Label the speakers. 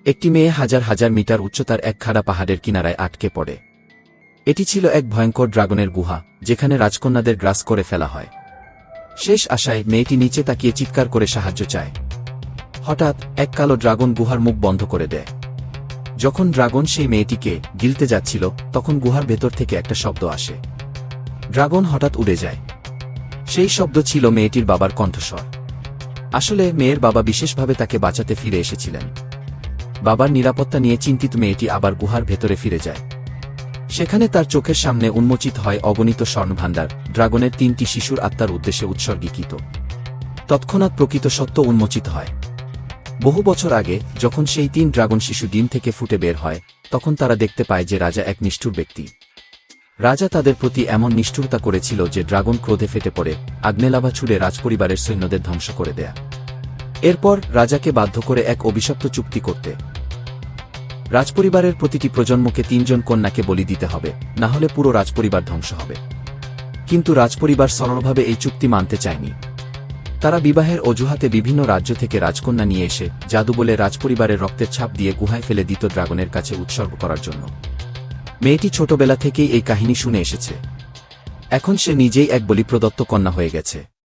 Speaker 1: একটি মেয়ে হাজার হাজার মিটার উচ্চতার এক খাড়া পাহাড়ের কিনারায় আটকে পড়ে। এটি ছিল এক ভয়ঙ্কর ড্রাগনের গুহা, যেখানে রাজকন্যাদের গ্রাস করে ফেলা হয়। শেষ আশায় মেয়েটি নিচে তাকিয়ে চিৎকার করে সাহায্য চায়। হঠাৎ এক কালো ড্রাগন গুহার মুখ বন্ধ করে দেয়। যখন ড্রাগন সেই মেয়েটিকে গিলতে যাচ্ছিল, তখন গুহার ভেতর থেকে একটা শব্দ আসে। ড্রাগন হঠাৎ উড়ে যায়। সেই শব্দ ছিল মেয়েটির বাবার কণ্ঠস্বর। আসলে মেয়ের বাবা বিশেষভাবে তাকে বাঁচাতে ফিরে এসেছিলেন। বাবার নিরাপত্তা নিয়ে চিন্তিত মেয়েটি আবার গুহার ভেতরে ফিরে যায়। সেখানে তার চোখের সামনে উন্মোচিত হয় অগণিত স্বর্ণভাণ্ডার, ড্রাগনের 3টি শিশুর আত্মার উদ্দেশ্যে উৎসর্গীকৃত। তৎক্ষণাৎ প্রকৃত সত্য উন্মোচিত হয়। বহু বছর আগে যখন সেই 3 ড্রাগন শিশু ডিম থেকে ফুটে বের হয়, তখন তারা দেখতে পায় যে রাজা এক নিষ্ঠুর ব্যক্তি। রাজা তাদের প্রতি এমন নিষ্ঠুরতা করেছিল যে ড্রাগন ক্রোধে ফেটে পড়ে আগ্নেলাভা ছুড়ে রাজপরিবারের সৈন্যদের ধ্বংস করে দেয়া। এরপর রাজাকে বাধ্য করে এক অভিশপ্ত চুক্তি করতে। রাজপরিবারের প্রতিটি প্রজন্মকে 3 জন কন্যাকে বলি দিতে হবে, না হলে পুরো রাজপরিবার ধ্বংস হবে। কিন্তু রাজপরিবার সরলভাবে এই চুক্তি মানতে চায়নি। তারা বিবাহের অজুহাতে বিভিন্ন রাজ্য থেকে রাজকন্যা নিয়ে এসে জাদু বলে রাজপরিবারের রক্তের ছাপ দিয়ে গুহায় ফেলে দিত ড্রাগনের কাছে উৎসর্গ করার জন্য। মেয়েটি ছোটবেলা থেকেই এই কাহিনী শুনে এসেছে। এখন সে নিজেই এক বলি প্রদত্ত কন্যা হয়ে গেছে।